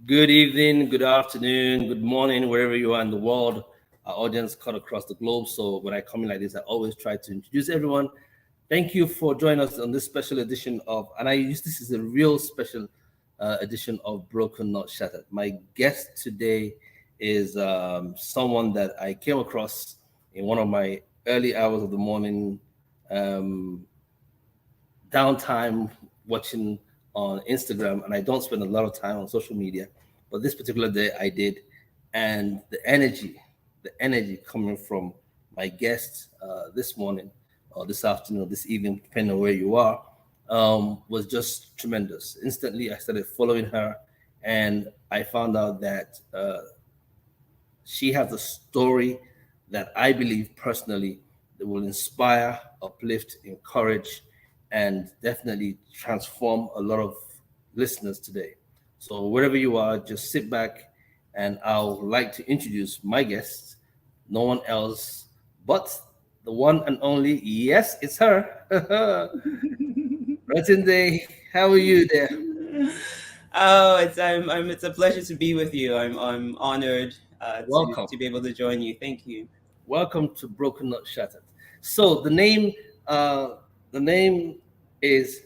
Good evening, good afternoon, good morning, wherever you are in the world. Our audience cut across the globe. So when I come in like this, I always try to introduce everyone. Thank you for joining us on this special edition of, and I use this is a real special edition of Broken Not Shattered. My guest today is someone that I came across in one of my early hours of the morning, um, downtime watching on Instagram, and I don't spend a lot of time on social media, but this particular day I did, and the energy coming from my guest this morning or this afternoon, this evening, depending on where you are, was just tremendous. Instantly, I started following her, and I found out that she has a story that I believe personally that will inspire, uplift, encourage, and definitely transform a lot of listeners today. So wherever you are, just sit back, and I'll like to introduce my guest, no one else but the one and only. Yes, it's her. Rantiade, how are you there? Oh, it's a pleasure to be with you. I'm honored Welcome. to be able to join you. Thank you. Welcome to Broken Not Shattered. So uh, the name is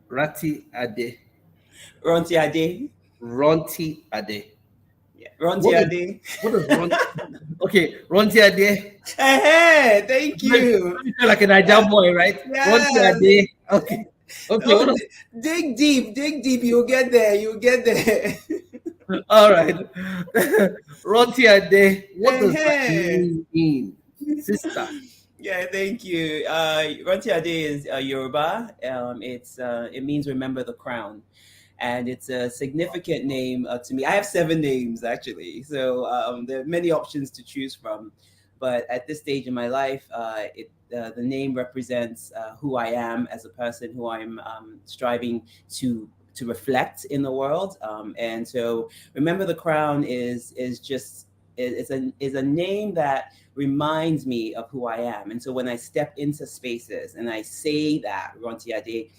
Rati Ade, Ronti Ade. Ronti Ade. Yeah, Ronti What is Ade. what does Ron? Okay, Ronti Ade. Hey, thank Let you. me feel like a Niger boy, right? Ronti Yes. Ade. Okay, okay. Oh, What? dig deep. You'll get there. You'll get there. All right, Ronti Ade. What does that Hey. name mean, sister? Yeah, thank you. Rantiade is Yoruba. It means remember the crown, and it's a significant name to me. I have seven names actually, so there are many options to choose from. But at this stage in my life, the name represents who I am as a person, who I'm striving to reflect in the world. And so, remember the crown is just is a name that reminds me of who I am. And so when I step into spaces and I say that, Rontiade,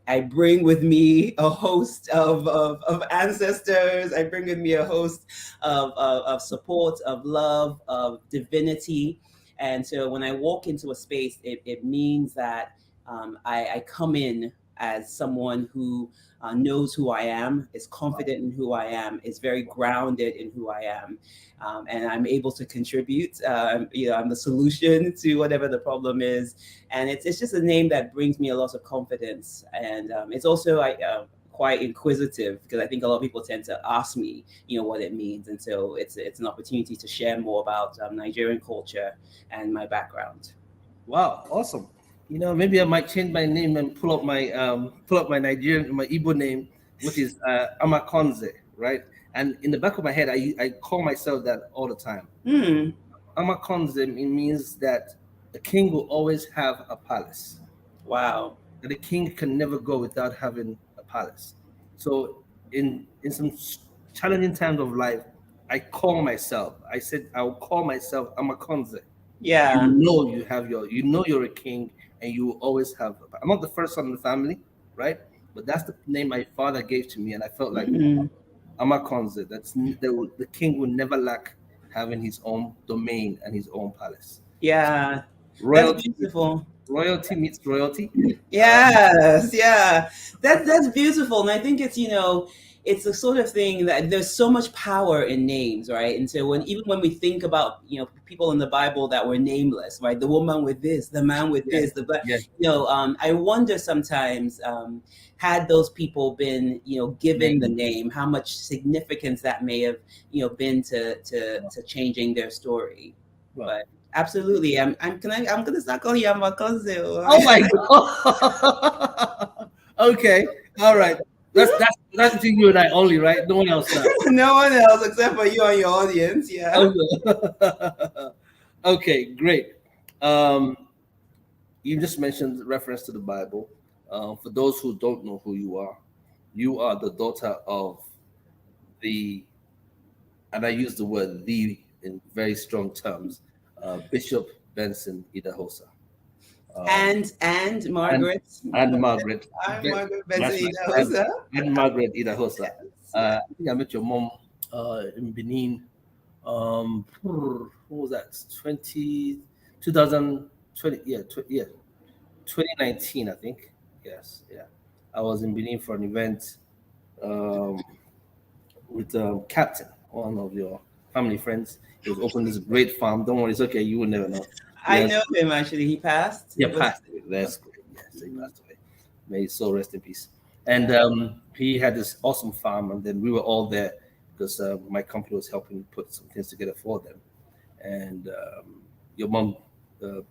I bring with me a host of ancestors. I bring with me a host of support, of love, of divinity. And so when I walk into a space, it means that I come in as someone who knows who I am, is confident in who I am, is very grounded in who I am, and I'm able to contribute. I'm the solution to whatever the problem is, and it's just a name that brings me a lot of confidence, and it's also quite inquisitive because I think a lot of people tend to ask me, what it means, and so it's an opportunity to share more about Nigerian culture and my background. Wow, awesome. Maybe I might change my name and pull up my Nigerian, my Igbo name, which is Amakonze, right? And in the back of my head, I call myself that all the time. Hmm. Amakonze, it means that a king will always have a palace. Wow. That a king can never go without having a palace. So in some challenging times of life, I call myself. I said I'll call myself Amakonze. Yeah. You know you're a king, and you will always have. I'm not the first son in the family, right? But that's the name my father gave to me, and I felt like Hmm. Amakonze. The king will never lack having his own domain and his own palace. Yeah. That's Royalty, beautiful. royalty meets royalty. Yes, yeah. That's beautiful. And I think it's the sort of thing that there's so much power in names, right? And so even when we think about, people in the Bible that were nameless, right? The woman with this, the man with Yes, this, the but yes, I wonder sometimes, had those people been, given the name. name, how much significance that may have, been to changing their story. Well, But absolutely, I'm gonna start calling you my cousin. oh my god. Okay, all right. That's between you and I only, right? No one else now. No one else except for you and your audience. Yeah. Okay. Okay, great. Um, you just mentioned reference to the Bible. For those who don't know who you are the daughter of the, and I use the word "the" in very strong terms, Bishop Benson Idahosa, um, And and Margaret. and Margaret. I'm Margaret That's Benson right, and, Idahosa. and Margaret Idahosa. I think I met your mom in Benin. What was that? 2020, yeah, 2019, I think. Yes, yeah. I was in Benin for an event um, with Captain, one of your family friends. He was opening this great farm. Don't worry, it's okay. You will never know. I Yes, know him actually. He passed. yeah, Was passed away. That's great. Yes, he Mhm. passed away. May his soul rest in peace. And Yeah. he had this awesome farm, and then we were all there because my company was helping put some things together for them. And your mom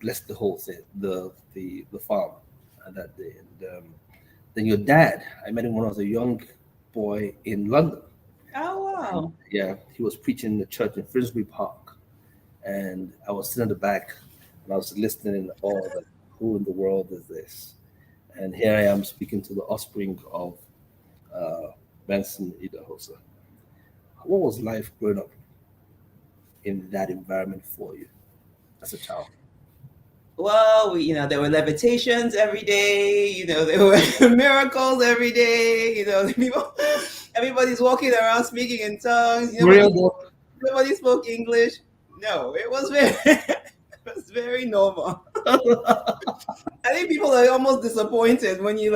blessed the whole thing, the farm that day. And then your dad, I met him when I was a young boy in London. Oh And wow. yeah, he was preaching in the church in Finsbury Park, and I was sitting in the back, and I was listening in awe that who in the world is this? And here I am speaking to the offspring of uh, Benson-Idahosa. What was life growing up in that environment for you as a child? Well, there were levitations every day. There were miracles every day. Everybody's walking around speaking in tongues. Real work. Nobody spoke English. No, it was very, it was very normal. I think people are almost disappointed when you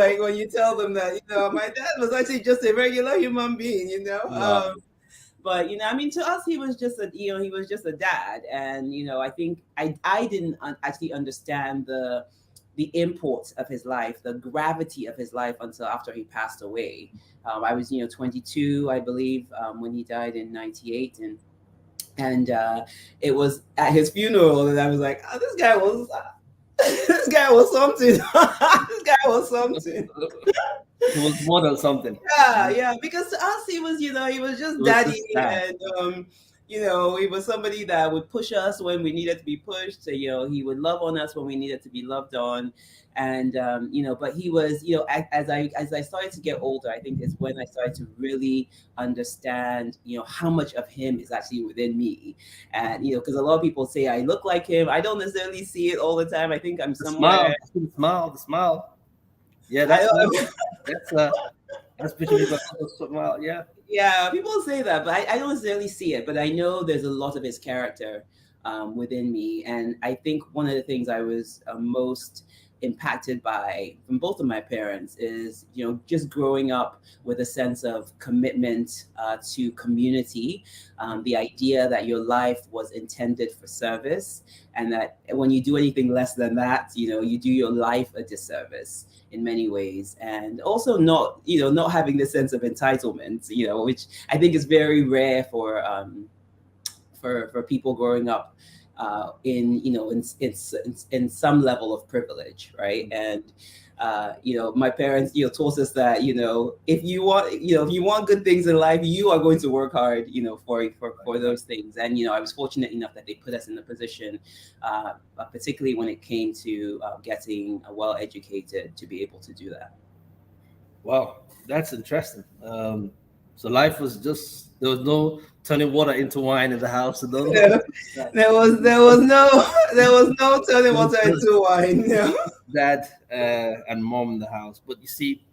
tell them that my dad was actually just a regular human being. Wow. But I mean, to us, he was just he was just a dad, and I think I didn't actually understand the import of his life, the gravity of his life until after he passed away. I was 22, I believe, when he died in '98, and it was at his funeral that I was like, oh, this guy was. This guy was something. This guy was something. It was more than something. Yeah, yeah. Because to us, he was It just was daddy, just that. and he was somebody that would push us when we needed to be pushed. So, he would love on us when we needed to be loved on, and but he was, as I started to get older, I think is when I started to really understand, how much of him is actually within me, and because a lot of people say I look like him. I don't necessarily see it all the time. I think I'm The somewhere. smile, the smile, the smile. Yeah, I that's don't. that's that's Bishop Ibadan's smile. Yeah. Yeah, people say that, but I don't necessarily see it. But I know there's a lot of his character within me, and I think one of the things I was most impacted by from both of my parents is just growing up with a sense of commitment to community, the idea that your life was intended for service, and that when you do anything less than that, you do your life a disservice in many ways, and also not having this sense of entitlement, which I think is very rare for people growing up in some level of privilege, right? And my parents taught us that if you want good things in life, you are going to work hard for those things. And I was fortunate enough that they put us in a position, particularly when it came to getting well educated, to be able to do that. Wow, that's interesting. So life was just there was no turning water into wine in the house. No, no, Yeah. There was no turning it was water just into wine. dad and mom in the house. But you see,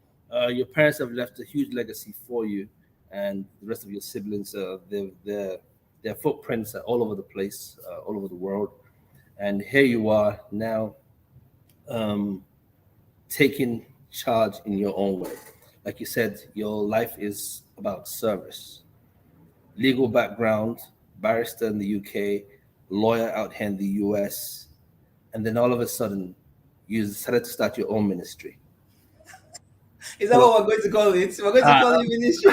your parents have left a huge legacy for you, and the rest of your siblings. Their footprints are all over the place, all over the world. And here you are now, um, taking charge in your own way. Like you said, your life is about service. Legal background, barrister in the UK, lawyer out here in the US, and then all of a sudden, you decided to start your own ministry. Is that So, what we're going to call it? We're going to uh, call it ministry.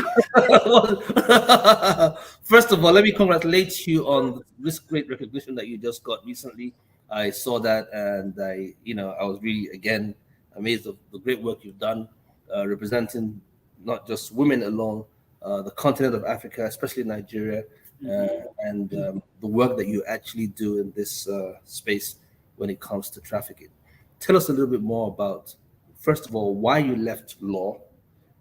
first of all, let me congratulate you on this great recognition that you just got recently. I saw that, and I was really again amazed of the great work you've done, representing not just women alone, the continent of Africa, especially Nigeria, uh, Mhm. and the work that you actually do in this space when it comes to trafficking. Tell us a little bit more about, first of all, why you left law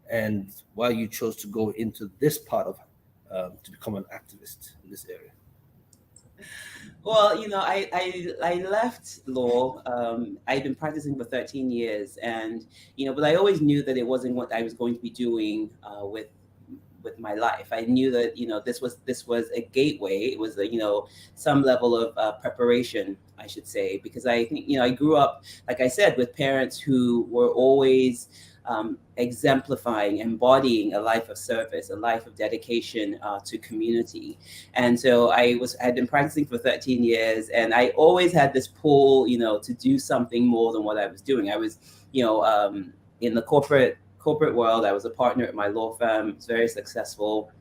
and why you chose to go into this part of to become an activist in this area. Well, I left law. I'd been practicing for 13 years, and but I always knew that it wasn't what I was going to be doing with with my life. I knew that this was a gateway. It was a some level of preparation, I should say, because I think I grew up, like I said, with parents who were always exemplifying, embodying a life of service, a life of dedication to community. And so I had been practicing for 13 years, and I always had this pull, to do something more than what I was doing. I was, in the corporate world. I was a partner at my law firm. It's very successful.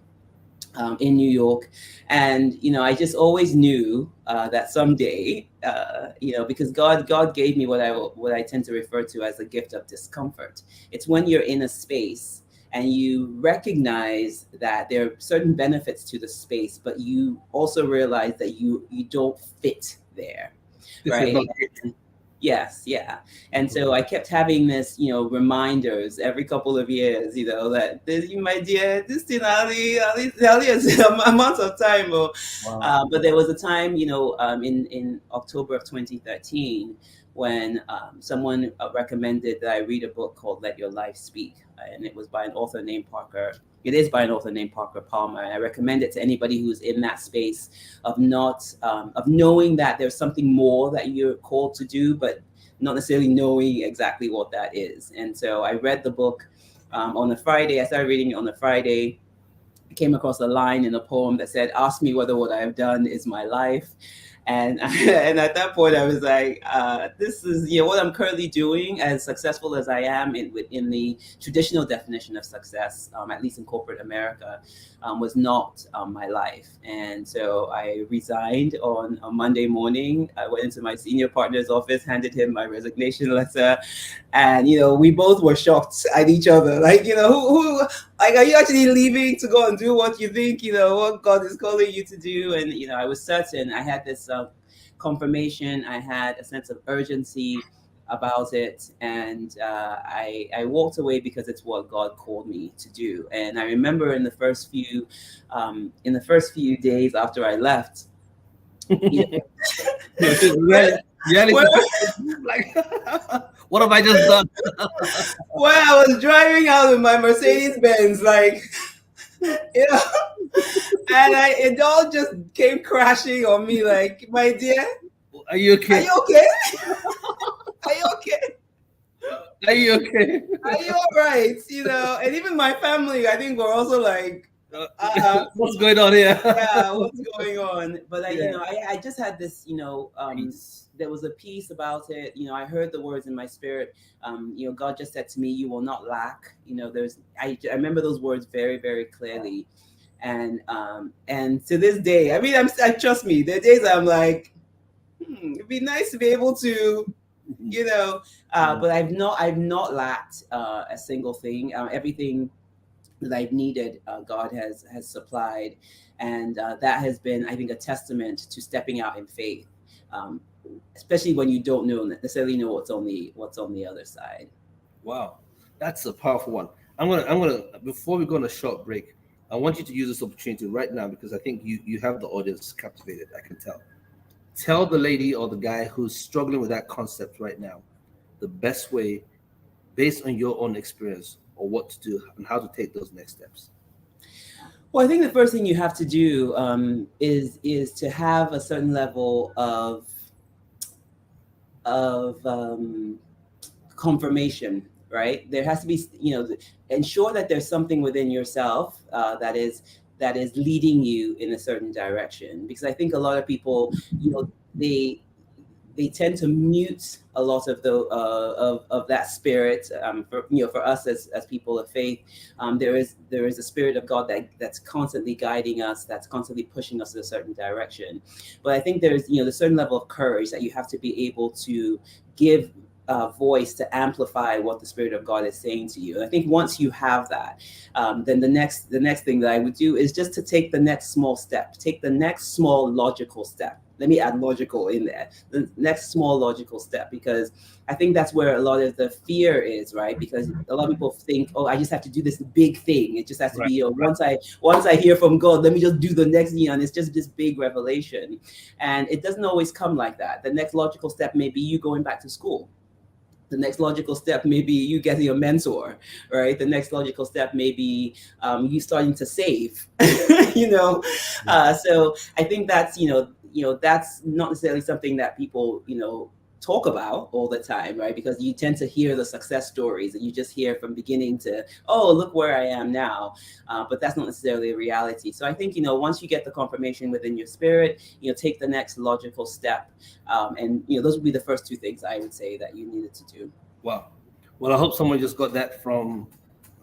In New York, and I just always knew that someday, because God gave me what I tend to refer to as a gift of discomfort. It's when you're in a space and you recognize that there are certain benefits to the space, but you also realize that you don't fit there, This is right? not it. Yes, yeah. And so I kept having this, reminders every couple of years, that this, my dear, this thing only is amount of time. Wow. But there was a time, in October of 2013, when someone recommended that I read a book called Let Your Life Speak. And it was by an author named Parker. It is by an author named Parker Palmer. And I recommend it to anybody who's in that space of of knowing that there's something more that you're called to do, but not necessarily knowing exactly what that is. And so I read the book on a Friday. I started reading it on a Friday. I came across a line in a poem that said, "Ask me whether what I have done is my life." And and at that point, I was like, "This is what I'm currently doing, as successful as I am in the traditional definition of success, at least in corporate America, was not my life." And so I resigned on a Monday morning. I went into my senior partner's office, handed him my resignation letter, and we both were shocked at each other. Like, who like, are you actually leaving to go and do what you think what God is calling you to do? And I was certain. I had this confirmation. I had a sense of urgency about it, and I walked away because it's what God called me to do. And I remember in the first few days after I left, Reality, like, what have I just done? well, I was driving out with my Mercedes Benz, like, and it all just came crashing on me, like, my dear, Are you are okay? you okay? Are you okay? Are you okay? Are you all right? And even my family, I think, were also like, What's going on here? yeah, what's going on? But Yeah. I just had this, Peace. there was a peace about it. I heard the words in my spirit. God just said to me, "You will not lack." I remember those words very, very clearly. And to this day, I mean, I trust me. There are days I'm like, it'd be nice to be able to, but I've not lacked a single thing. Everything that I've needed, God has supplied, and that has been, I think, a testament to stepping out in faith, especially when you don't necessarily know what's on the other side. Wow, that's a powerful one. I'm gonna before we go on a short break, I want you to use this opportunity right now because I think you have the audience captivated. I can tell. Tell the lady or the guy who's struggling with that concept right now the best way, based on your own experience, or what to do and how to take those next steps. Well, I think the first thing you have to do is to have a certain level of confirmation, right? There has to be, ensure that there's something within yourself that is leading you in a certain direction. Because I think a lot of people, they tend to mute a lot of the of that spirit. For us as people of faith, there is a spirit of God that's constantly guiding us, that's constantly pushing us in a certain direction. But I think there's a certain level of courage that you have to be able to give voice to amplify what the Spirit of God is saying to you. And I think once you have that, then the next thing that I would do is just to take the next small step, take the next small logical step. Let me add logical in there. The next small logical step, because I think that's where a lot of the fear is, right? Because a lot of people think, oh, I just have to do this big thing. It just has to Right. be once I hear from God, let me just do the next, and it's just this big revelation. And it doesn't always come like that. The next logical step may be you going back to school. The next logical step may be you getting a mentor, right? The next logical step may be you starting to save, you know. So I think that's that's not necessarily something that people talk about all the time, right? Because you tend to hear the success stories and you just hear from beginning to, oh, look where I am now. But that's not necessarily a reality. So I think, once you get the confirmation within your spirit, take the next logical step. And, those would be the first two things I would say that you needed to do. Wow. Well, I hope someone just got that from,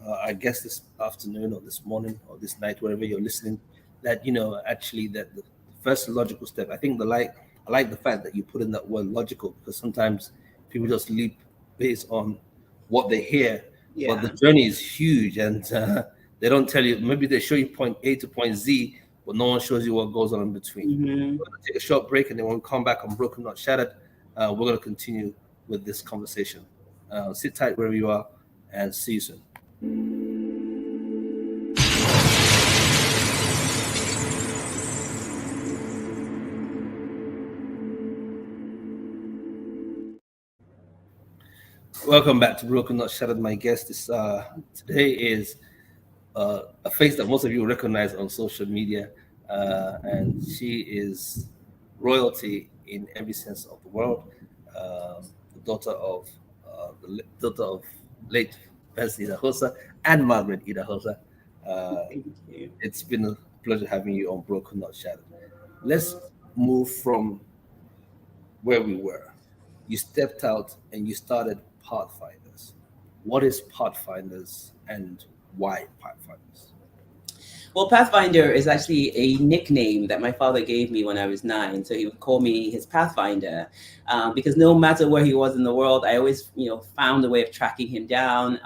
I guess, this afternoon or this morning or this night, wherever you're listening, that, actually that the first logical step, I think I like the fact that you put in that word logical, because sometimes people just leap based on what they hear, but the journey is huge, and they don't tell you. Maybe they show you point A to point Z, but no one shows you what goes on in between. Mm-hmm. We're going to take a short break, and then when we come back on Broken Not Shattered, we're going to continue with this conversation. Sit tight wherever you are, and see you soon. Welcome back to Broken Not Shattered. My guest today is a face that most of you recognize on social media, and she is royalty in every sense of the word. The daughter of late Benson-Idahosa and Margaret Idahosa. Thank you. It's been a pleasure having you on Broken Not Shattered. Let's move from where we were. You stepped out and you started Pathfinders. What is Pathfinders and why Pathfinders? Well, Pathfinder is actually a nickname that my father gave me when I was 9. So he would call me his Pathfinder because no matter where he was in the world, I always, found a way of tracking him down.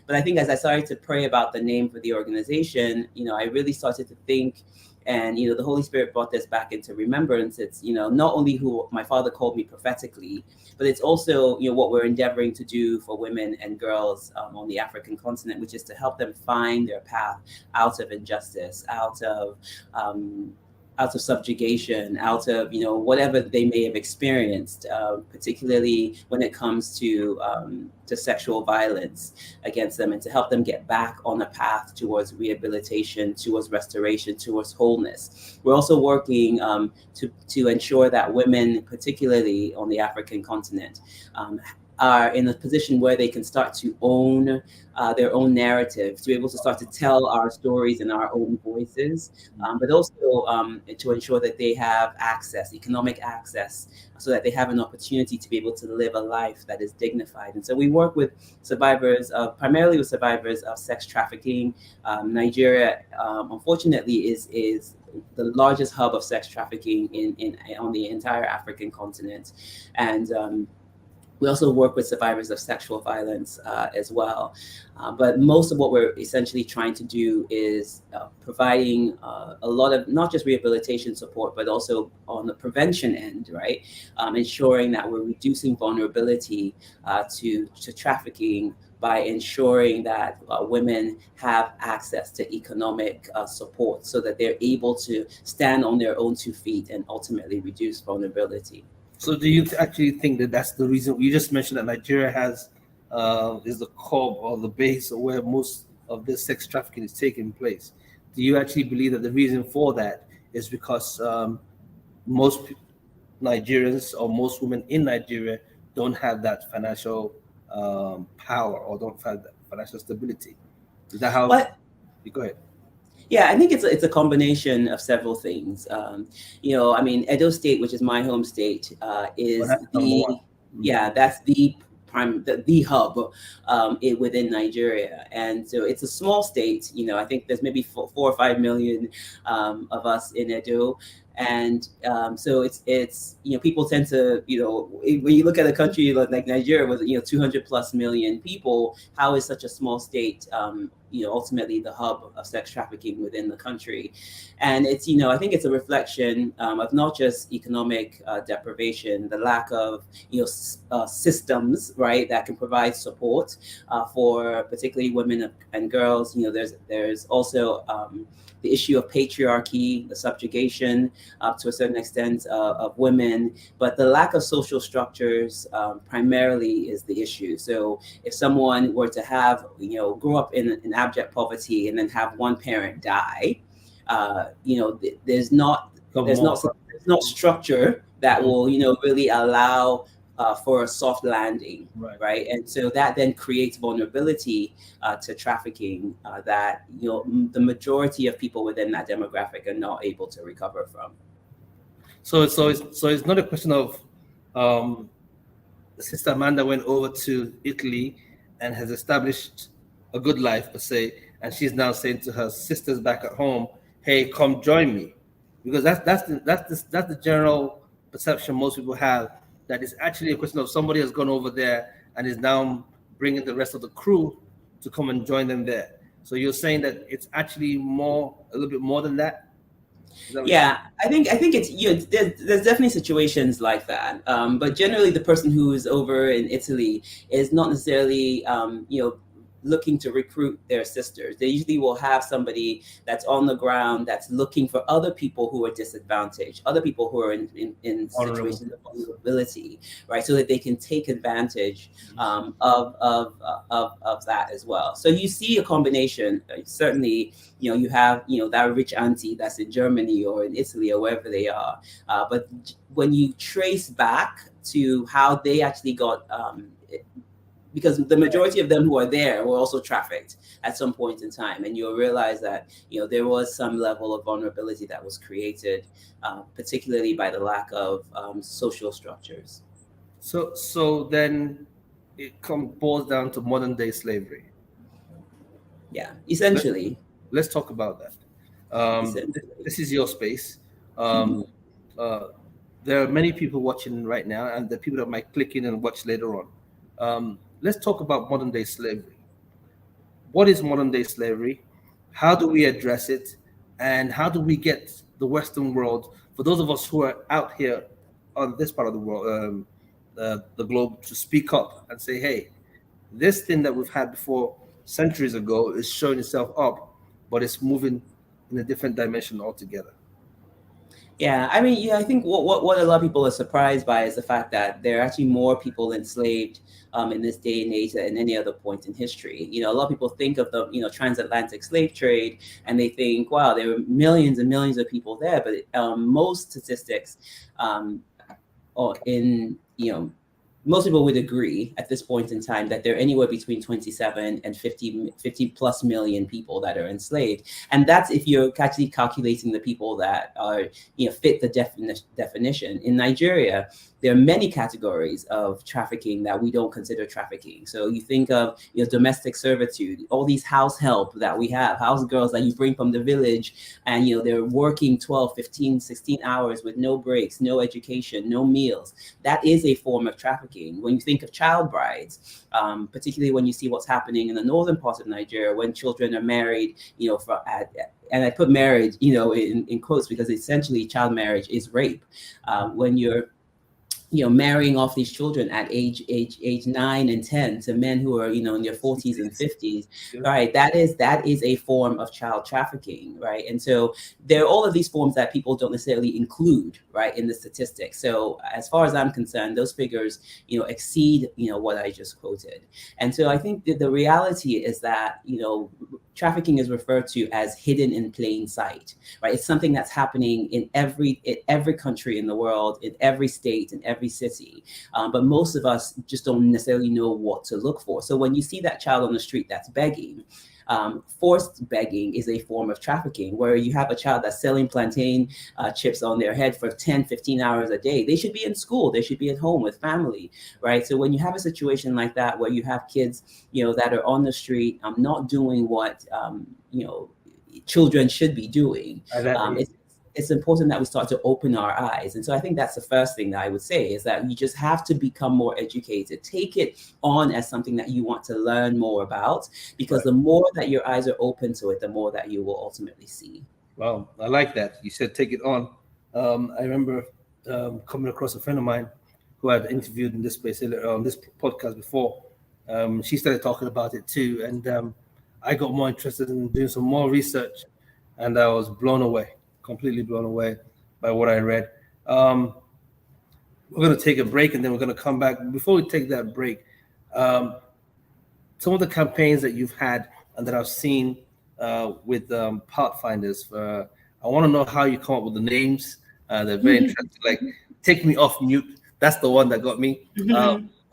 But I think as I started to pray about the name for the organization, I really started to think. And, the Holy Spirit brought this back into remembrance. It's, not only who my father called me prophetically, but it's also, what we're endeavoring to do for women and girls on the African continent, which is to help them find their path out of injustice, out of subjugation, out of, whatever they may have experienced, particularly when it comes to sexual violence against them, and to help them get back on a path towards rehabilitation, towards restoration, towards wholeness. We're also working to ensure that women, particularly on the African continent, are in a position where they can start to own their own narrative, to be able to start to tell our stories in our own voices, but also to ensure that they have access, economic access, so that they have an opportunity to be able to live a life that is dignified. And so we work with survivors primarily with survivors of sex trafficking. Nigeria, unfortunately, is the largest hub of sex trafficking on the entire African continent. And we also work with survivors of sexual violence as well. But most of what we're essentially trying to do is providing a lot of not just rehabilitation support, but also on the prevention end, right? Ensuring that we're reducing vulnerability to trafficking by ensuring that women have access to economic support so that they're able to stand on their own 2 feet and ultimately reduce vulnerability. So do you actually think that that's the reason? You just mentioned that Nigeria is the core or the base of where most of this sex trafficking is taking place. Do you actually believe that the reason for that is because most Nigerians or most women in Nigeria don't have that financial power or don't have that financial stability? Is that how? You go ahead. Yeah, I think it's a combination of several things. Edo State, which is my home state, is that's the hub within Nigeria. And so it's a small state. I think there's maybe 4 or 5 million of us in Edo. And so it's people tend to, when you look at a country like Nigeria with 200 plus million people, how is such a small state ultimately the hub of sex trafficking within the country? And it's I think it's a reflection of not just economic deprivation, the lack of systems, right, that can provide support for particularly women and girls. There's also the issue of patriarchy, the subjugation, to a certain extent of women, but the lack of social structures primarily is the issue. So if someone were to have, grow up in abject poverty and then have one parent die, there's not there's not structure that will really allow for a soft landing, right? And so that then creates vulnerability to trafficking that the majority of people within that demographic are not able to recover from. So it's not a question of Sister Amanda went over to Italy and has established a good life per se, and she's now saying to her sisters back at home, "Hey, come join me," because that's the general perception most people have, that it's actually a question of somebody has gone over there and is now bringing the rest of the crew to come and join them there. So you're saying that it's actually a little bit more than that? Yeah, I think it's there's definitely situations like that, but generally the person who is over in Italy is not necessarily looking to recruit their sisters. They usually will have somebody that's on the ground that's looking for other people who are disadvantaged, other people who are in situations of vulnerability, right? So that they can take advantage of that as well. So you see a combination. Certainly, you have that rich auntie that's in Germany or in Italy or wherever they are. But when you trace back to how they actually got because the majority of them who are there were also trafficked at some point in time, and you'll realize that there was some level of vulnerability that was created, particularly by the lack of social structures. So then it boils down to modern day slavery. Yeah, essentially. Let's talk about that. This is your space. There are many people watching right now, and the people that might click in and watch later on. Let's talk about modern day slavery. What is modern day slavery? How do we address it? And how do we get the Western world, for those of us who are out here on this part of the world, the globe, to speak up and say, hey, this thing that we've had before centuries ago is showing itself up, but it's moving in a different dimension altogether. Yeah, I mean, I think what a lot of people are surprised by is the fact that there are actually more people enslaved in this day and age than any other point in history. A lot of people think of the transatlantic slave trade, and they think, wow, there were millions and millions of people there. But most statistics, or most people would agree at this point in time that there are anywhere between 27 and 50 plus million people that are enslaved. And that's if you're actually calculating the people that are, fit the definition. In Nigeria, there are many categories of trafficking that we don't consider trafficking. So you think of domestic servitude, all these house help that we have, house girls that you bring from the village, and they're working 12, 15, 16 hours with no breaks, no education, no meals. That is a form of trafficking. When you think of child brides, particularly when you see what's happening in the northern part of Nigeria, when children are married, and I put marriage, in quotes, because essentially child marriage is rape. When you're marrying off these children at age 9 and 10 to men who are, in their 40s and 50s, right? That is a form of child trafficking, right? And so there are all of these forms that people don't necessarily include, right, in the statistics. So as far as I'm concerned, those figures, exceed, what I just quoted. And so I think that the reality is that, trafficking is referred to as hidden in plain sight, right? It's something that's happening in every country in the world, in every state, in every city. But most of us just don't necessarily know what to look for. So when you see that child on the street that's begging, forced begging is a form of trafficking, where you have a child that's selling plantain chips on their head for 10, 15 hours a day. They should be in school. They should be at home with family, right? So when you have a situation like that, where you have kids, that are on the street, not doing what, children should be doing, it's important that we start to open our eyes. And so I think that's the first thing that I would say, is that you just have to become more educated. Take it on as something that you want to learn more about, because the more that your eyes are open to it, the more that you will ultimately see. Well, I like that. You said take it on. I remember coming across a friend of mine who I had interviewed in this space on this podcast before. She started talking about it too. And I got more interested in doing some more research, and I was blown away. Completely blown away. by what I read. We're going to take a break and then we're going to come back. Before we take that break, some of the campaigns that you've had and that I've seen with Pathfinders, I want to know how you come up with the names. They're very interesting. Like, Take Me Off Mute. That's the one that got me.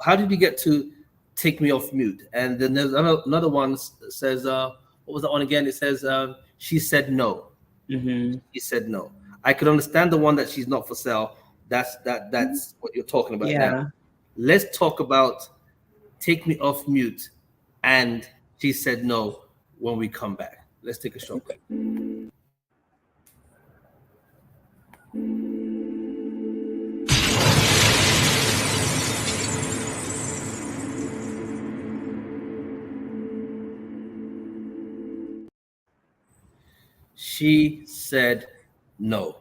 How did you get to Take Me Off Mute? And then there's another one that says, what was that one again? It says, She Said No. She said no. I could understand the one that she's not for sale. That's what you're talking about now. Let's talk about Take Me Off Mute and She Said No when we come back. Let's take a short break. She Said No.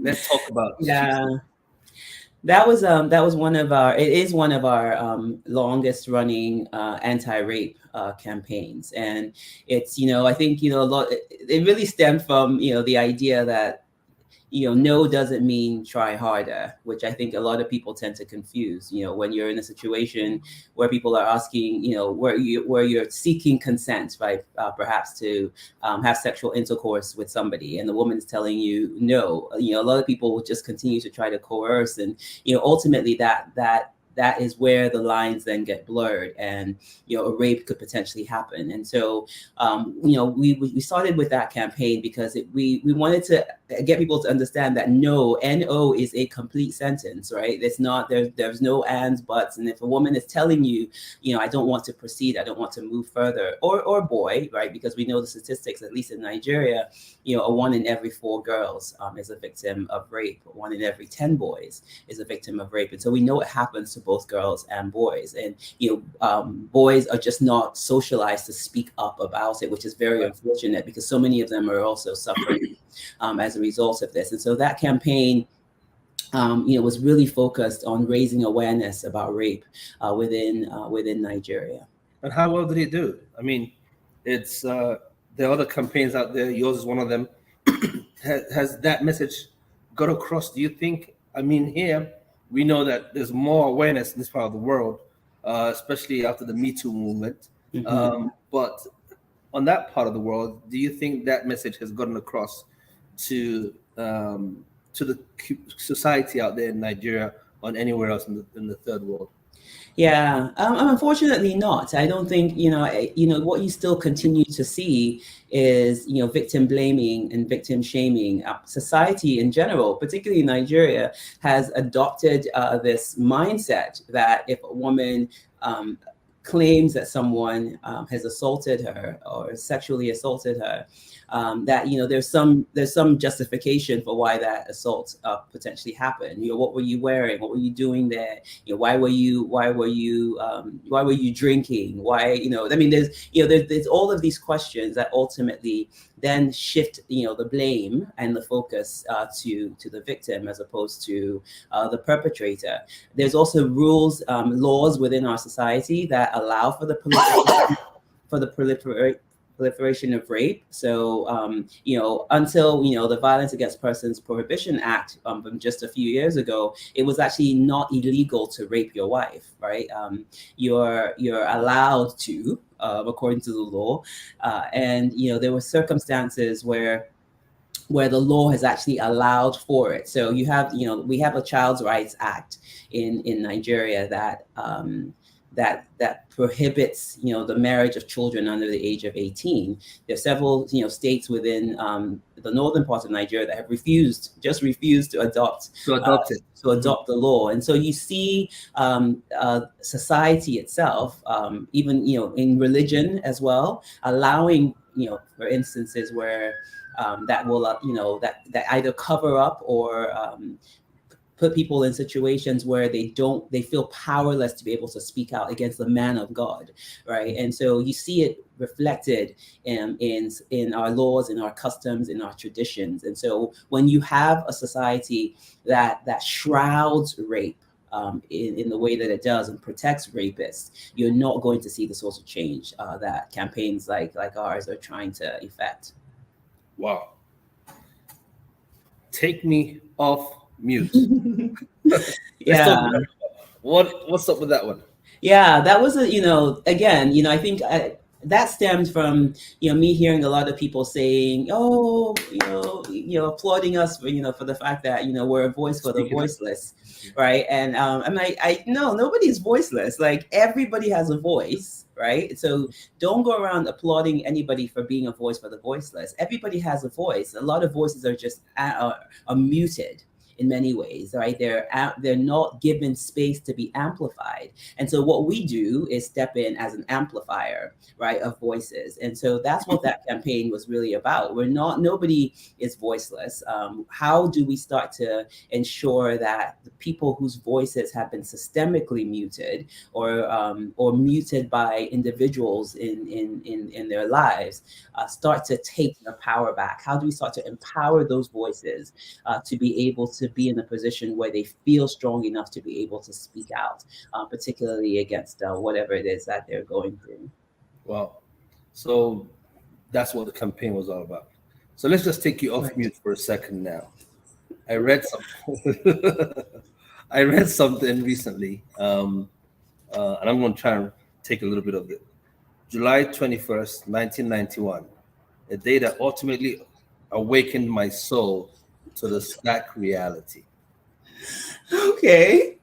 Let's talk about That was one of our, it is one of our longest running anti-rape campaigns. And it's, I think, a lot, it really stemmed from, the idea that, no doesn't mean try harder, which I think a lot of people tend to confuse. When you're in a situation where people are asking, where you're seeking consent, right, perhaps to have sexual intercourse with somebody, and the woman is telling you no. A lot of people will just continue to try to coerce, and ultimately that is where the lines then get blurred, and a rape could potentially happen. And so we started with that campaign because we wanted to get people to understand that no is a complete sentence, right? It's not, there's no ands, buts. And if a woman is telling you, I don't want to proceed, I don't want to move further, or boy, right? Because we know the statistics, at least in Nigeria, a 1 in every 4 girls is a victim of rape. 1 in every 10 boys is a victim of rape. And so we know it happens to both girls and boys. And, boys are just not socialized to speak up about it, which is very unfortunate because so many of them are also suffering as a result of this. And so that campaign, was really focused on raising awareness about rape within Nigeria. And how well did it do? I mean, it's there are other campaigns out there. Yours is one of them. Has that message got across? Do you think? I mean, here we know that there's more awareness in this part of the world, especially after the Me Too movement. But on that part of the world, do you think that message has gotten across to the society out there in Nigeria or anywhere else in the third world? Yeah, unfortunately not. I don't think, what you still continue to see is, victim blaming and victim shaming. Society in general, particularly Nigeria, has adopted this mindset that if a woman claims that someone has assaulted her or sexually assaulted her, that there's some justification for why that assault potentially happened. What were you wearing? What were you doing there? Why were you drinking? Why? I mean, there's all of these questions that ultimately then shift the blame and the focus to the victim as opposed to the perpetrator. There's also rules, laws within our society that allow for the proliferation of rape. So, until, the Violence Against Persons Prohibition Act from just a few years ago, it was actually not illegal to rape your wife, right? You're allowed to, according to the law. And, there were circumstances where the law has actually allowed for it. So you have, we have a Child Rights Act in Nigeria that prohibits, the marriage of children under the age of 18. There are several, states within the northern part of Nigeria that have refused to adopt the law. And so you see society itself, even, in religion as well, allowing, for instances where that will, that either cover up or put people in situations where they feel powerless to be able to speak out against the man of God, right? And so you see it reflected in our laws, in our customs, in our traditions. And so when you have a society that shrouds rape in the way that it does and protects rapists, you're not going to see the sorts of change that campaigns like ours are trying to effect. Wow. take me off mute. Let's talk Yeah. about what's up with that one. Yeah, that was a, again, I think that stemmed from, me hearing a lot of people saying, oh, applauding us for, for the fact that, we're a voice for the Speaking of, voiceless, right? And I'm like, no, nobody's voiceless. Like everybody has a voice, right? So don't go around applauding anybody for being a voice for the voiceless. Everybody has a voice. A lot of voices are just are muted in many ways, right? They're not given space to be amplified. And so what we do is step in as an amplifier, right, of voices. And so that's what that campaign was really about. Nobody is voiceless. How do we start to ensure that the people whose voices have been systemically muted or muted by individuals in their lives start to take their power back? How do we start to empower those voices to be able to be in a position where they feel strong enough to be able to speak out, particularly against whatever it is that they're going through? well, so that's what the campaign was all about. So let's just take you off Right. mute for a second now. I read something. I read something recently, and I'm going to try and take a little bit of it. July 21st, 1991, a day that ultimately awakened my soul to the stark reality. Okay.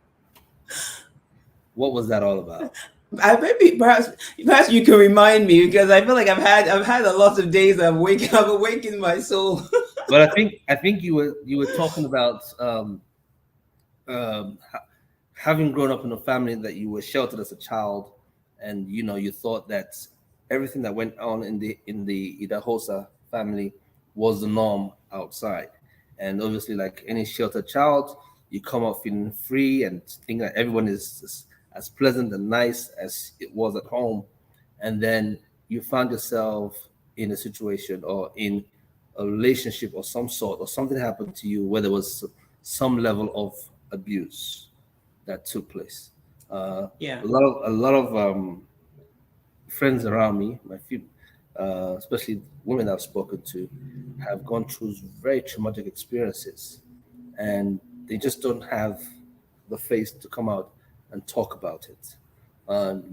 What was that all about? I maybe perhaps you can remind me because I feel like I've had a lot of days I've awakened my soul. But I think you were talking about having grown up in a family that you were sheltered as a child, and you thought that everything that went on in the Idahosa family was the norm outside, and obviously, like any sheltered child, you come up feeling free and think that everyone is as pleasant and nice as it was at home, and then you found yourself in a situation or in a relationship or some sort, or something happened to you where there was some level of abuse that took place. Yeah. A lot of friends around me, my few, especially women I've spoken to, have gone through very traumatic experiences, and they just don't have the face to come out and talk about it.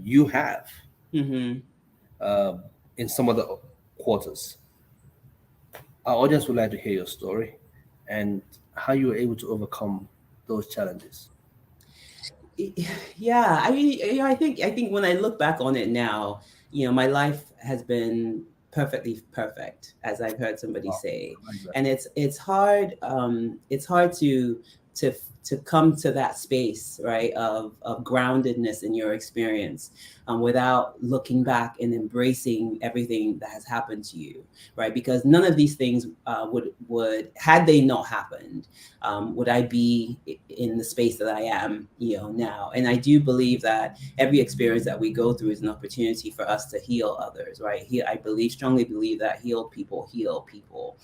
You have Mm-hmm. uh, in some of the quarters. Our audience would like to hear your story and how you were able to overcome those challenges. Yeah, I mean, I think when I look back on it now, my life has been perfectly perfect, as I've heard somebody Wow, say, I like that. and it's hard to to come to that space, right, of groundedness in your experience, without looking back and embracing everything that has happened to you, right? Because none of these things would had they not happened, would I be in the space that I am, now. And I do believe that every experience that we go through is an opportunity for us to heal others, right? I strongly believe that healed people heal people.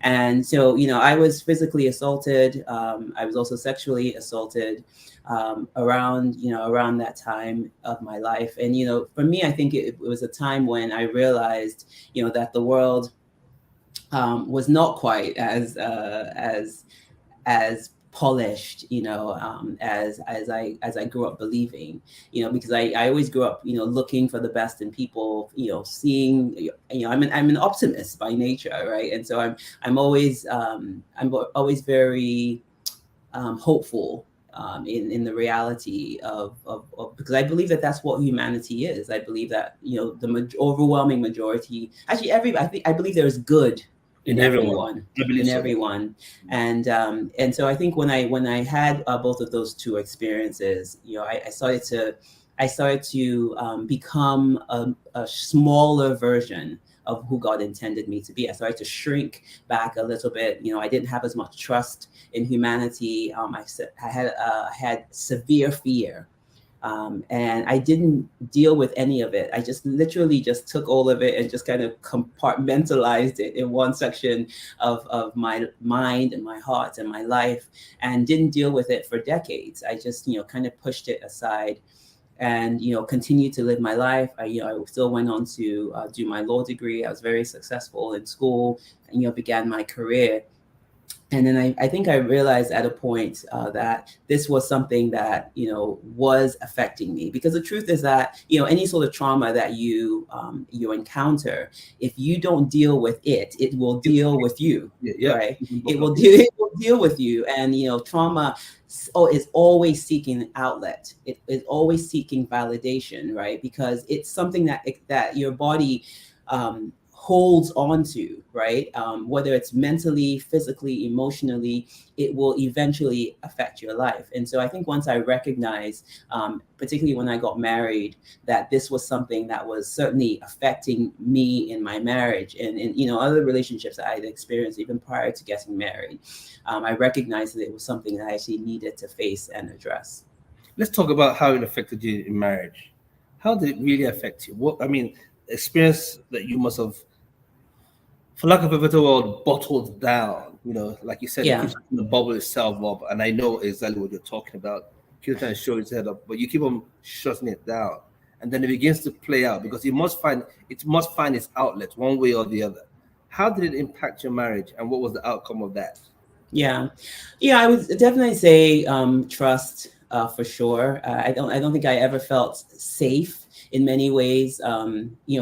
And so, I was physically assaulted. I was also sexually assaulted around that time of my life. And, for me, I think it was a time when I realized, that the world was not quite as polished, as I grew up believing, because I always grew up, looking for the best in people, seeing, I'm an optimist by nature, right? And so I'm always very hopeful, in the reality of because I believe that that's what humanity is. I believe that, the overwhelming majority, actually I believe there's good in In everyone, everyone, I believe in so. everyone. And so I think when I had both of those two experiences, I started to become a smaller version of who God intended me to be. I started to shrink back a little bit. I didn't have as much trust in humanity. I had severe fear. And I didn't deal with any of it. I just literally just took all of it and just kind of compartmentalized it in one section of my mind and my heart and my life, and didn't deal with it for decades. I just, kind of pushed it aside and, continued to live my life. I still went on to do my law degree. I was very successful in school and, began my career. And then I think I realized at a point that this was something that was affecting me, because the truth is that any sort of trauma that you encounter, if you don't deal with it, it will deal with you, Yeah. right? It will deal with you. And trauma is always seeking an outlet. It is always seeking validation, right? Because it's something that your body holds on to, right? Whether it's mentally, physically, emotionally, it will eventually affect your life. And so I think once I recognized, particularly when I got married, that this was something that was certainly affecting me in my marriage and in other relationships that I had experienced even prior to getting married, I recognized that it was something that I actually needed to face and address. Let's talk about how it affected you in marriage. How did it really affect you? What I mean, experience that you must have, for lack of a better word, bottled down. Like you said, it Yeah. keeps trying to bubble itself up, and I know exactly what you're talking about. Keep trying to show its head up, but you keep on shutting it down, and then it begins to play out because it must find its outlet one way or the other. How did it impact your marriage, and what was the outcome of that? Yeah, yeah, I would definitely say trust for sure. I don't think I ever felt safe in many ways.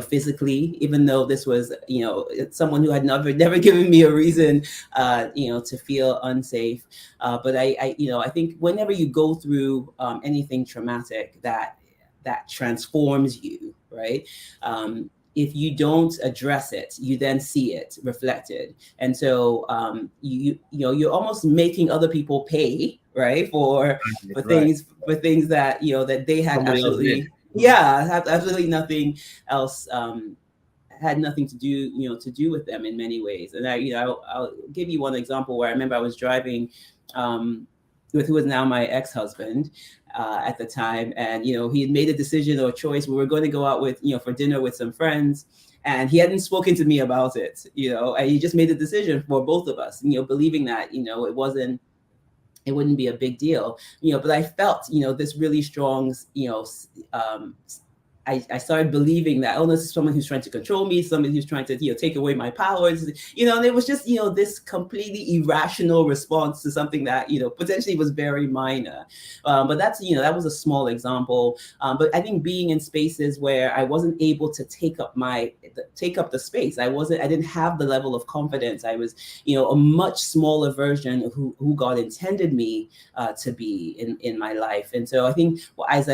Physically, even though this was someone who had never given me a reason to feel unsafe. But I think whenever you go through anything traumatic that transforms you, right? If you don't address it, you then see it reflected, and so you're almost making other people pay, right, for Right. things that that they had Somebody else did. absolutely, yeah, have absolutely nothing else, had nothing to do with them in many ways. And I'll give you one example where I remember I was driving um, with who is now my ex-husband at the time, and he had made a decision or a choice. We were going to go out with for dinner with some friends, and he hadn't spoken to me about it, and he just made a decision for both of us, believing that it wouldn't be a big deal, but I felt this really strong um, I started believing that, oh, this is someone who's trying to control me, somebody who's trying to take away my powers, and it was just this completely irrational response to something that potentially was very minor. But that was a small example. But I think being in spaces where I wasn't able to take up the space, I didn't have the level of confidence. I was a much smaller version of who God intended me to be in my life. And so I think, well, as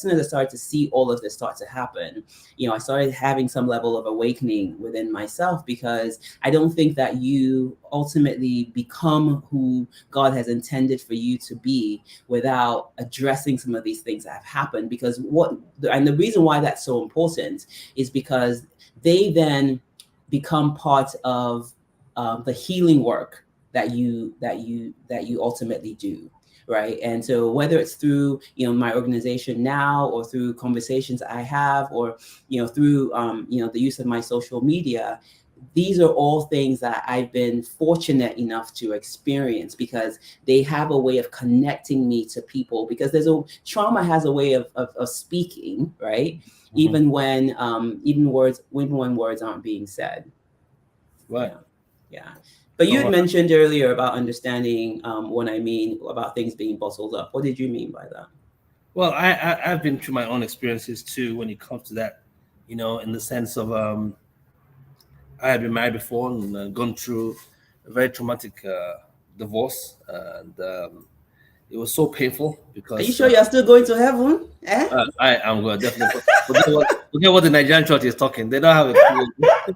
soon as I started to see all of this start to happen, I started having some level of awakening within myself, because I don't think that you ultimately become who God has intended for you to be without addressing some of these things that have happened. Because the reason why that's so important is because they then become part of the healing work that you ultimately do, right? And so whether it's through my organization now, or through conversations I have, or through the use of my social media, these are all things that I've been fortunate enough to experience, because they have a way of connecting me to people. Because trauma has a way of speaking, right? Mhm. Even when words aren't being said. Right. Yeah, yeah. But you So, had mentioned earlier about understanding what I mean about things being bottled up. What did you mean by that? well, I've been through my own experiences too when it comes to that. In the sense of I had been married before and gone through a very traumatic divorce, and it was so painful Are you because sure you're still going to heaven? Eh? I am going to definitely forget what the Nigerian church is talking. They don't have a clue.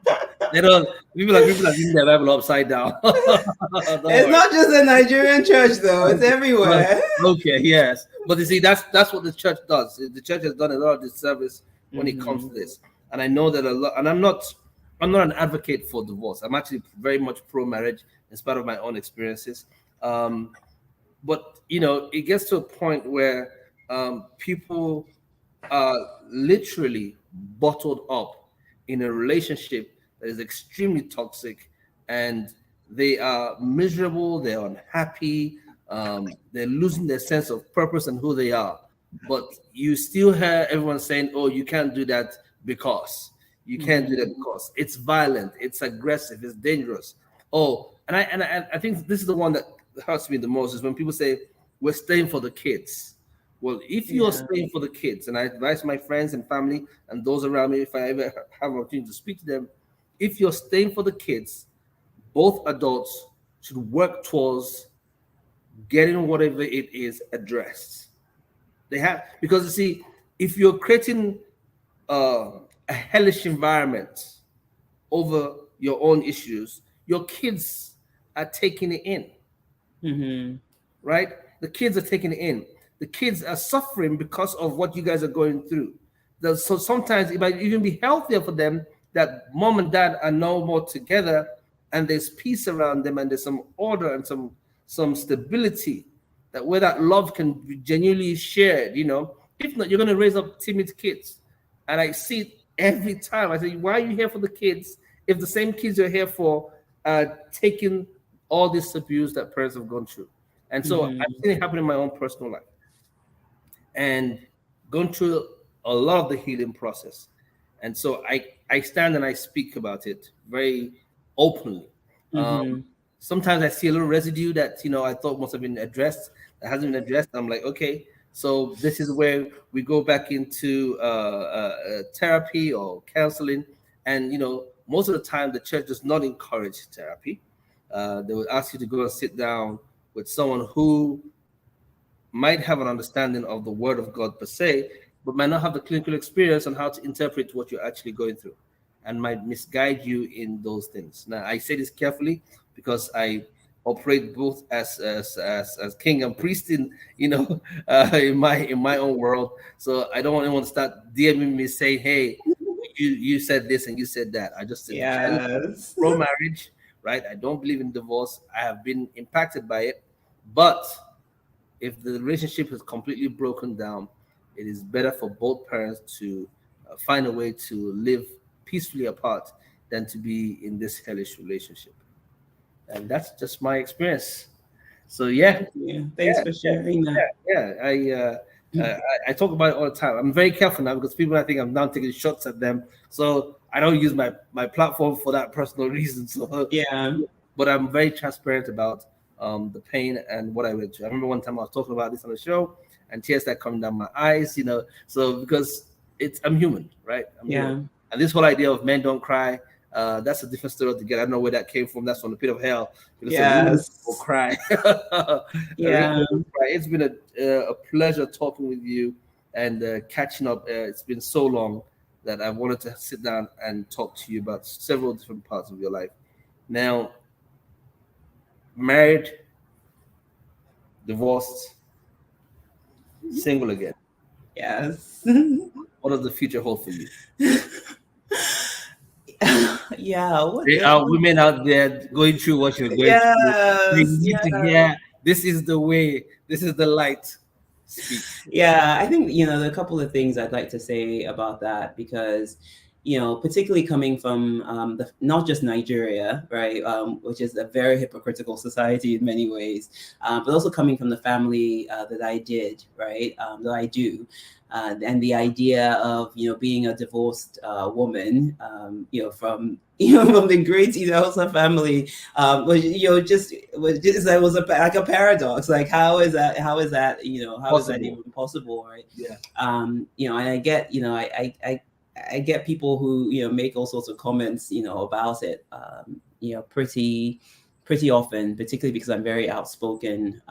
They don't. People are reading their Bible upside down. Don't It's worry. not just a Nigerian church, though. It's Well, everywhere. okay, yes, but you see, that's what the church does. The church has done a lot of disservice when it comes Hmm. to this, and I know that a lot. And I'm not an advocate for divorce. I'm actually very much pro marriage, in spite of my own experiences. Um, but it gets to a point where people are literally bottled up in a relationship that is extremely toxic, and they are miserable, they're unhappy, they're losing their sense of purpose and who they are. But you still hear everyone saying, oh, you can't do that because you can't do that Hmm. because it's violent, it's aggressive, it's dangerous. Oh, And I think this is the one that hurts me the most is when people say we're staying for the kids. Well, if you're Yeah. staying for the kids, and I advise my friends and family and those around me, if I ever have an opportunity to speak to them, if you're staying for the kids, both adults should work towards getting whatever it is addressed. They have, because you see, if you're creating a hellish environment over your own issues, your kids are taking it in, Mm-hmm. right? The kids are taking it in. The kids are suffering because of what you guys are going through. So sometimes it might even be healthier for them that mom and dad are no more together, and there's peace around them, and there's some order and some stability, that where that love can be genuinely shared. If not, you're going to raise up timid kids. And I see it every time. I say, why are you here for the kids if the same kids you're here for are taking all this abuse that parents have gone through? And so I've Mm-hmm. seen it happen in my own personal life and gone through a lot of the healing process. And so I stand and I speak about it very openly. Um, Mm-hmm. Sometimes I see a little residue that I thought must have been addressed that hasn't been addressed. I'm like, okay, so this is where we go back into therapy or counseling. And most of the time the church does not encourage therapy. They would ask you to go and sit down with someone who might have an understanding of the word of God per se, but might not have the clinical experience on how to interpret what you're actually going through, and might misguide you in those things. Now, I say this carefully because I operate both as king and priest in in my own world. So I don't want anyone to start DMing me saying, "Hey, you said this and you said that." I just said, Yes. pro marriage, right? I don't believe in divorce. I have been impacted by it, but if the relationship is completely broken down, it is better for both parents to find a way to live peacefully apart than to be in this hellish relationship. And that's just my experience. So yeah, Thank you. Thanks yeah, for yeah, sharing yeah, that. yeah. I talk about it all the time. I'm very careful now because people, I think I'm now taking shots at them. So I don't use my platform for that personal reason. So, Yeah. but I'm very transparent about the pain and what I went through. I remember one time I was talking about this on the show, and tears started coming down my eyes. So because I'm human, right? I'm human, Yeah. and this whole idea of men don't cry. That's a different story altogether. I don't know where that came from. That's from the pit of hell. Because some real people Yes. cry. Real Yeah. people cry. It's been a pleasure talking with you and catching up. It's been so long that I wanted to sit down and talk to you about several different parts of your life. Now, married, divorced, single again. Yes. What does the future hold for you? Yeah. What There the? are women out there going through what you're going through. They Yes. need to Yeah. hear this is the way, this is the light. Speak. Yeah, I think, there are a couple of things I'd like to say about that because, particularly coming from not just Nigeria, right, which is a very hypocritical society in many ways, but also coming from the family that I did, right, that I do. And the idea of being a divorced woman, from from the great Idahosa family, like a paradox. Like how is that Possible. even possible, right? Yeah. And I get I get people who make all sorts of comments about it, pretty often, particularly because I'm very outspoken.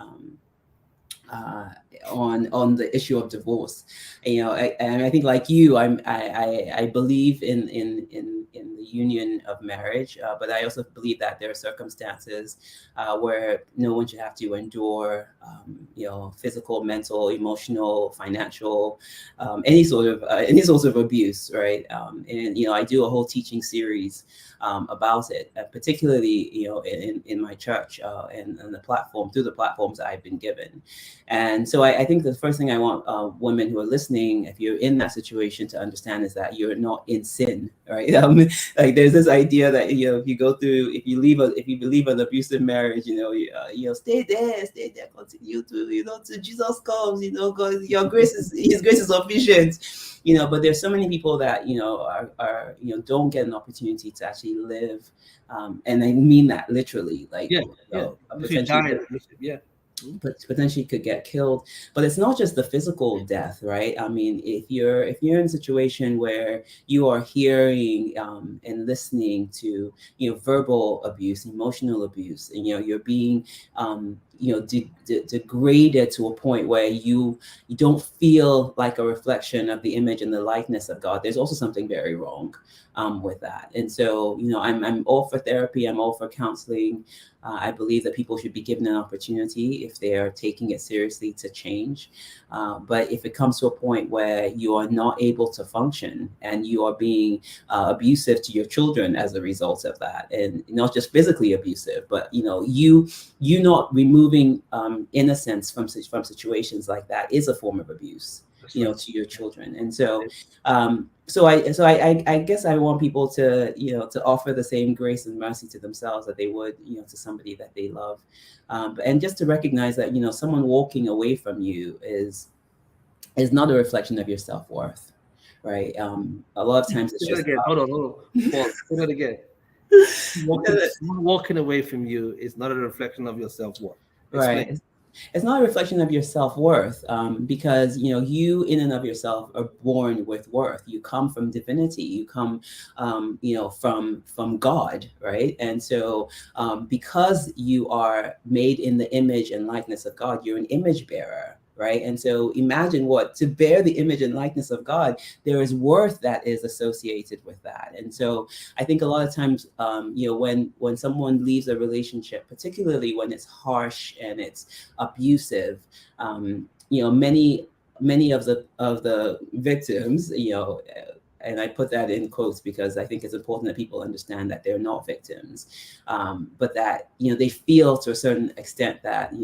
Uh, on the issue of divorce, and I think like you, I believe in the union of marriage, but I also believe that there are circumstances where no one should have to endure, physical, mental, emotional, financial, any sort of abuse, right? And I do a whole teaching series about it, particularly in my church and the platform through the platforms that I've been given. And so I think the first thing I want women who are listening, if you're in that situation, to understand is that you're not in sin, right? Like there's this idea that if you go through, if you believe an abusive marriage, stay there, continue to till Jesus comes, because your grace is His grace is sufficient, But there's so many people that are don't get an opportunity to actually live, and I mean that literally, like Yeah, yeah. If you potentially die in a relationship, yeah. but potentially could get killed. But it's not just the physical death, right? I mean, if you're in a situation where you are hearing and listening to verbal abuse, emotional abuse, and you're being degraded to a point where you don't feel like a reflection of the image and the likeness of God, there's also something very wrong with that. And so I'm all for therapy, I'm all for counseling. I believe that people should be given an opportunity if they are taking it seriously to change. But if it comes to a point where you are not able to function and you are being abusive to your children as a result of that, and not just physically abusive, but you not removing innocence from situations like that is a form of abuse. That's right. To your children. And so I guess I want people to to offer the same grace and mercy to themselves that they would to somebody that they love, and just to recognize that someone walking away from you is not a reflection of your self-worth, right? A lot of times it's Say that just again. Hold on. Pause. Say that again. Someone walking away from you is not a reflection of your self-worth. Explain. right. It's not a reflection of your self-worth, because you in and of yourself are born with worth. You come from divinity, you come from God, right? And so because you are made in the image and likeness of God, you're an image bearer, right? And so imagine to bear the image and likeness of God, there is worth that is associated with that. And so I think a lot of times, when someone leaves a relationship, particularly when it's harsh and it's abusive, many of the victims, and I put that in quotes because I think it's important that people understand that they're not victims, but that they feel to a certain extent that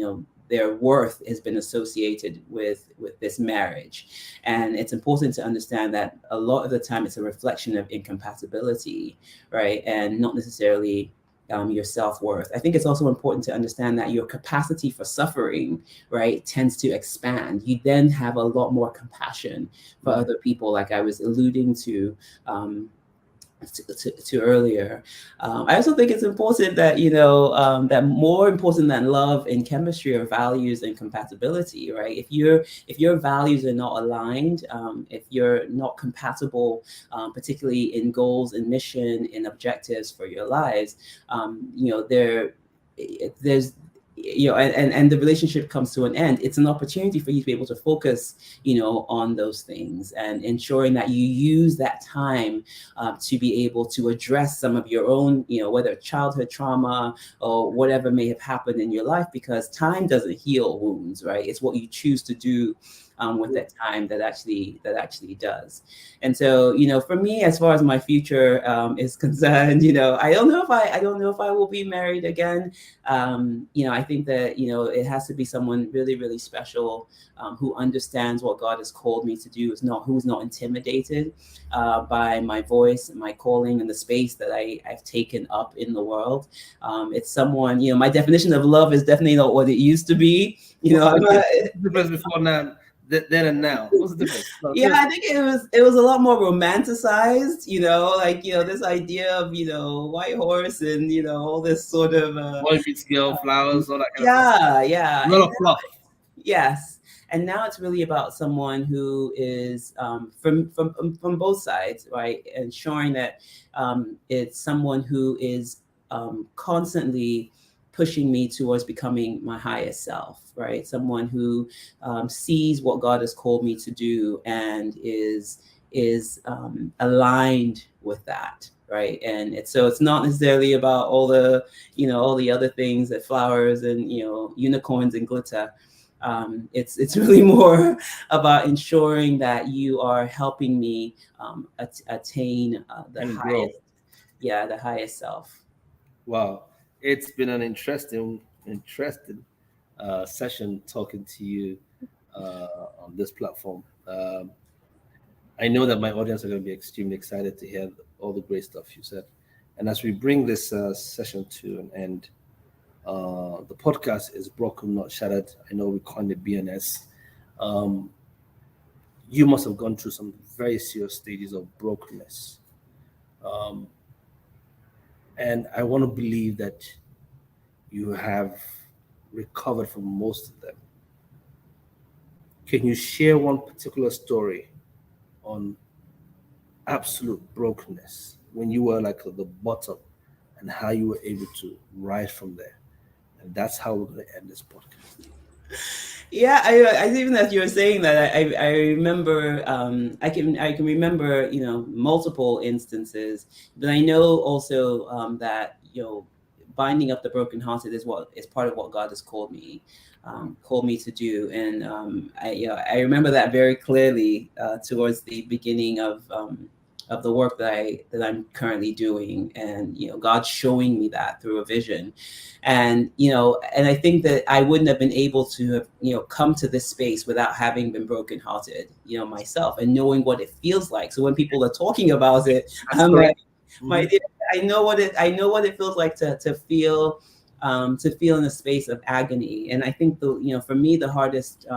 their worth has been associated with this marriage. And it's important to understand that a lot of the time it's a reflection of incompatibility, right? And not necessarily your self-worth. I think it's also important to understand that your capacity for suffering, right, tends to expand. You then have a lot more compassion for other people, like I was alluding to earlier. I also think it's important that that more important than love and chemistry are values and compatibility, right? If your values are not aligned, if you're not compatible, particularly in goals and mission and objectives for your lives, there's and the relationship comes to an end. It's an opportunity for you to be able to focus on those things, and ensuring that you use that time to be able to address some of your own whether childhood trauma or whatever may have happened in your life, because time doesn't heal wounds, right? It's what you choose to do with that time that actually does. And so for me, as far as my future is concerned, I don't know if I will be married again. I think that it has to be someone really, really special, who understands what God has called me to do, who's not intimidated by my voice and my calling and the space that I've taken up in the world. It's someone, my definition of love is definitely not what it used to be. What's the difference before now, then and now? What's the difference? Yeah, I think it was a lot more romanticized, this idea of white horse and all this sort of boy meets girl, flowers, all that kind of stuff. yeah. A lot of fluff. Yes, and now it's really about someone who is from both sides, right? Ensuring that it's someone who is constantly pushing me towards becoming my highest self, right? Someone who sees what God has called me to do and is aligned with that, right? And it's not necessarily about all the all the other things, that flowers and unicorns and glitter. It's really more about ensuring that you are helping me attain the highest self. Wow, it's been an interesting session talking to you on this platform. I know that my audience are going to be extremely excited to hear all the great stuff you said. And as we bring this session to an end, the podcast is Broken, Not Shattered. I know we coined it BNS. Um, you must have gone through some very serious stages of brokenness. Um, and I want to believe that you have recovered from most of them. Can you share one particular story on absolute brokenness when you were like at the bottom and how you were able to rise from there? And that's how we're going to end this podcast. Yeah, I even as you were saying that, I remember, I can remember, multiple instances, but I know also that, binding up the brokenhearted is what is part of what God has called me to do. And I remember that very clearly towards the beginning of the work that I'm currently doing, and God showing me that through a vision. And and I think that I wouldn't have been able to have come to this space without having been brokenhearted myself, and knowing what it feels like. So when people are talking about it, That's I'm like, correct. my Mhm. dear, I know what it feels like to feel in a space of agony. And I think for me, the hardest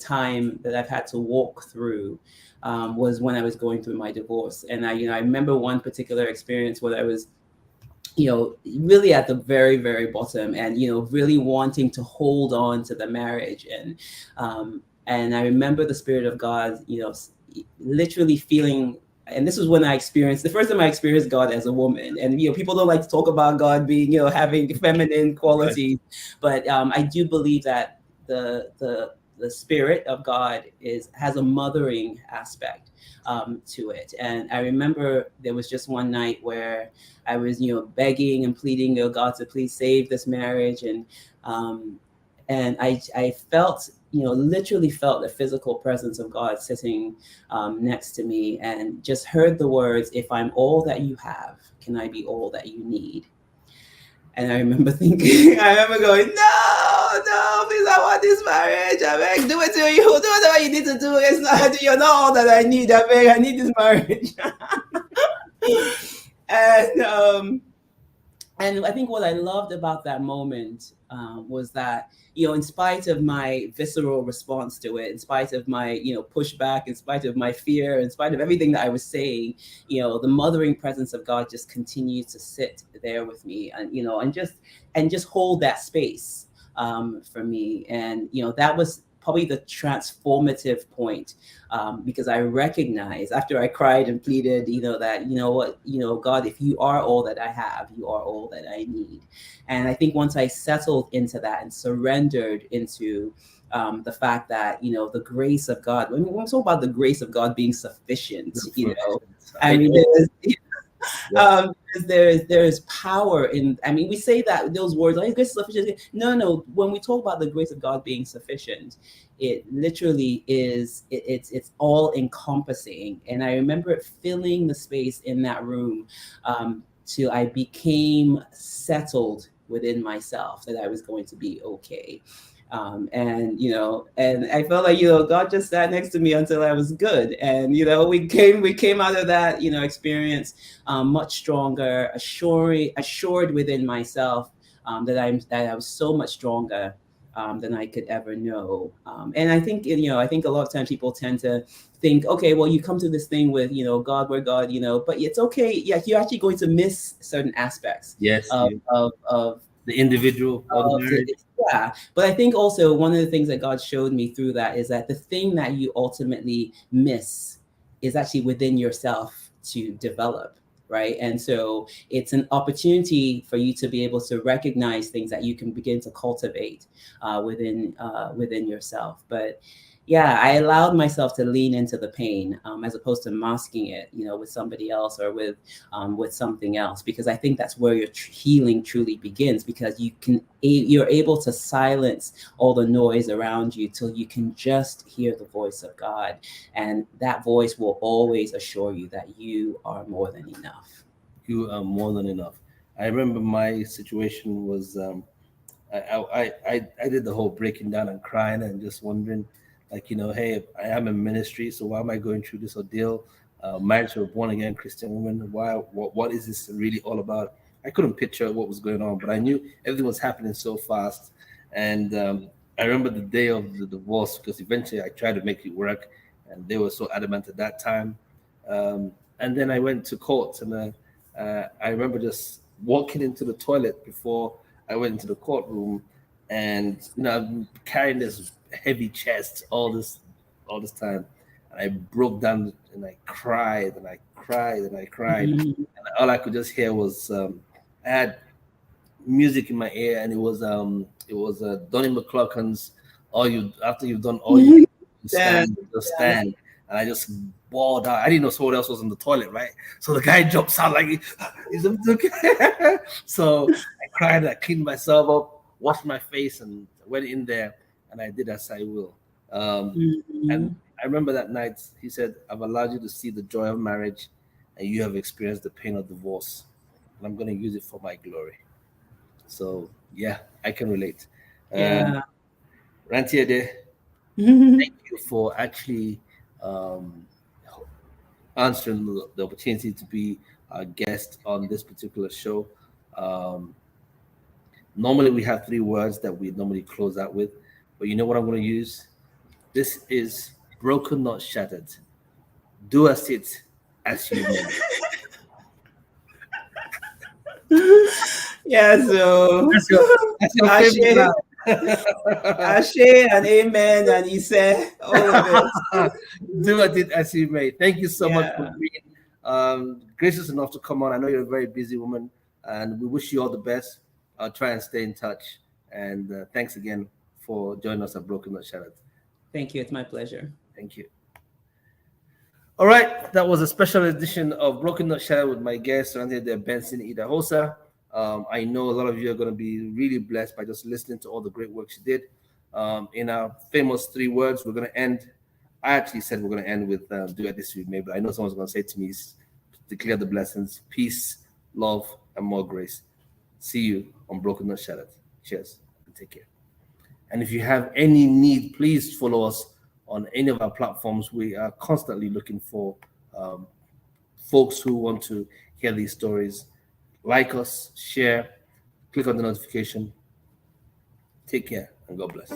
time that I've had to walk through was when I was going through my divorce. And I remember one particular experience where I was really at the very, very bottom, and really wanting to hold on to the marriage. And I remember the Spirit of God, literally feeling. And this was when I experienced the first time I experienced God as a woman. And people don't like to talk about God being having feminine Right. qualities, but I do believe that the Spirit of God has a mothering aspect to it. And I remember there was just one night where I was, begging and pleading, God, to please save this marriage. And I felt, literally felt the physical presence of God sitting next to me, and just heard the words, "If I'm all that you have, can I be all that you need?" And I remember thinking, I remember going, "No, no, please, I want this marriage. I beg, do it to you. Do whatever you need to do. It's not, you're not all that I need. I beg, I need this marriage." and and I think what I loved about that moment was that, in spite of my visceral response to it, in spite of my, pushback, in spite of my fear, in spite of everything that I was saying, the mothering presence of God just continued to sit there with me, and and just hold that space for me. And that was probably the transformative point, because I recognized, after I cried and pleaded, that, what, God, if you are all that I have, you are all that I need. And I think once I settled into that and surrendered into the fact that, the grace of God, when we talk about the grace of God being sufficient, I mean, Yeah. there is power in. I mean, we say that those words, like grace is sufficient. No, no. When we talk about the grace of God being sufficient, it literally is. It's all encompassing. And I remember it filling the space in that room, till I became settled within myself that I was going to be okay. And I felt like, God just sat next to me until I was good. And we came out of that experience much stronger, assured within myself, that I was so much stronger than I could ever know. And I think a lot of times people tend to think, okay, well, you come to this thing with God, we're God, but it's okay. Yeah, you're actually going to miss certain aspects Yes. of You, of of the individual or the of the, marriage. yeah. But I think also one of the things that God showed me through that is that the thing that you ultimately miss is actually within yourself to develop, right? And so it's an opportunity for you to be able to recognize things that you can begin to cultivate within yourself. But yeah, I allowed myself to lean into the pain, as opposed to masking it, with somebody else, or with something else, because I think that's where your healing truly begins, because you're able to silence all the noise around you till you can just hear the voice of God, and that voice will always assure you that you are more than enough. You are more than enough. I remember my situation was I did the whole breaking down and crying and just wondering, like, hey, I am in ministry, so why am I going through this ordeal? Married to a born again Christian woman. Why? What is this really all about? I couldn't picture what was going on, but I knew everything was happening so fast. And I remember the day of the divorce because eventually I tried to make it work, and they were so adamant at that time. And then I went to court, and I remember just walking into the toilet before I went into the courtroom, and I'm carrying this heavy chest all this time, and I broke down and I cried and I cried and I cried, Mhm. and all I could just hear was I had music in my ear, and it was Donnie McClurkin's "All You After You've Done All You Can Yeah, Stand, Just yeah. Stand," and I just bawled out. I didn't know someone else was in the toilet, right? So the guy jumps out like, "Is everything okay?" So I cried, I cleaned myself up, washed my face, and went in there, and I did as I will. And Mhm. I remember that night he said, "I've allowed you to see the joy of marriage, and you have experienced the pain of divorce, and I'm going to use it for my glory." So yeah, I can relate. Um, Yeah. Rantiade, Mhm. thank you for actually um, answering the opportunity to be a guest on this particular show. Um, Normally, we have three words that we normally close out with, but you know what I'm going to use? This is broken, not shattered. Do as it as you may. Yeah, so That's your that's your favorite Ashe, line. Ashe and Amen and Ise, all of it. Do it as you may. Thank you so much for Yeah. being gracious enough to come on. I know you're a very busy woman, and we wish you all the best. I'll try and stay in touch. And thanks again for joining us at Broken Not Shattered. Thank you. It's my pleasure. Thank you. All right, that was a special edition of Broken Not Shattered with my guest, Rantiade Benson-Idahosa. I know a lot of you are going to be really blessed by just listening to all the great work she did. In our famous three words, we're going to end. I actually said we're going to end with "Do it this with me," but I know someone's going to say to me, "Declare the blessings, peace, love, and more grace." See you on Broken Not Shattered. Cheers and take care. And if you have any need, please follow us on any of our platforms. We are constantly looking for um, folks who want to hear these stories. Like us, share, click on the notification. Take care and God bless.